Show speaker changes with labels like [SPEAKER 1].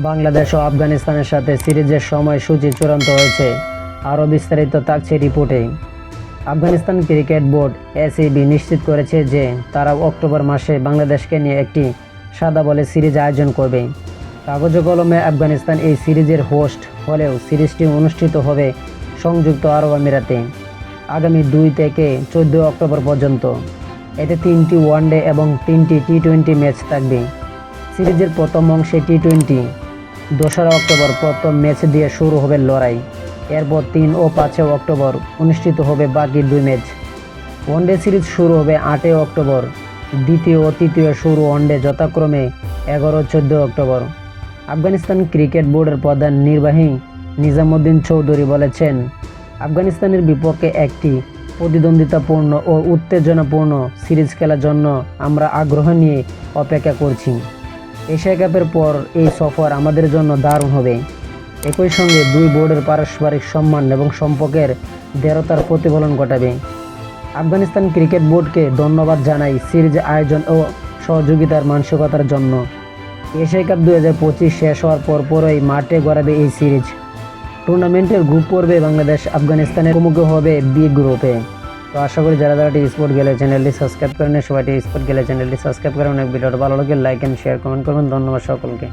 [SPEAKER 1] বাংলাদেশ ও আফগানিস্তানের সাথে সিরিজের সময়সূচি চূড়ান্ত হয়েছে। আরও বিস্তারিত থাকছে রিপোর্টে। আফগানিস্তান ক্রিকেট বোর্ড (ACB) নিশ্চিত করেছে যে তারা অক্টোবর মাসে বাংলাদেশকে নিয়ে একটি সাদা বলে সিরিজ আয়োজন করবে। কাগজে কলমে আফগানিস্তান এই সিরিজের হোস্ট হলেও সিরিজটি অনুষ্ঠিত হবে সংযুক্ত আরব আমিরাতে আগামী 2 থেকে 14 অক্টোবর পর্যন্ত। এতে 3টি ওয়ানডে এবং 3টি টি-20 ম্যাচ থাকবে। সিরিজের প্রথম অংশে টি-20 2রা অক্টোবর প্রথম ম্যাচ দিয়ে শুরু হবে লড়াই। এরপর 3 ও 5 অক্টোবর অনুষ্ঠিত হবে বাকি 2 ম্যাচ। ওয়ানডে সিরিজ শুরু হবে 8 অক্টোবর। দ্বিতীয় ও তৃতীয় শুরু ওয়ানডে যথাক্রমে 11 ও 14 অক্টোবর। আফগানিস্তান ক্রিকেট বোর্ডের প্রধান নির্বাহী নিজামুদ্দিন চৌধুরী বলেছেন, আফগানিস্তানের বিপক্ষে একটি প্রতিদ্বন্দ্বিতাপূর্ণ ও উত্তেজনাপূর্ণ সিরিজ খেলার জন্য আমরা আগ্রহ নিয়ে অপেক্ষা করছি। এশিয়া কাপের পর এই সফর আমাদের জন্য দারুণ হবে। একই সঙ্গে দুই বোর্ডের পারস্পরিক সম্মান এবং সম্পর্কের দৃঢ়তার প্রতিফলন ঘটাবে। আফগানিস্তান ক্রিকেট বোর্ডকে ধন্যবাদ জানাই সিরিজ আয়োজন ও সহযোগিতার মানসিকতার জন্য। এশিয়া কাপ 2025 শেষ হওয়ার পরপরই মাঠে গড়াবে এই সিরিজ। টুর্নামেন্টের গ্রুপ পর্বে বাংলাদেশ আফগানিস্তানের মুখোমুখি হবে বি গ্রুপে। তো আশা করি যারা টি স্পোর্ট গেলে চ্যানেলটি সাবস্ক্রাইব করেন, সবাই টি স্পোর্ট গেলে চ্যানেলটি সাবস্ক্রাইব করেন। অনেক ভিডিওটা ভালো লাগে লাইক এন্ড শেয়ার কমেন্ট করবেন। ধন্যবাদ সকলকে।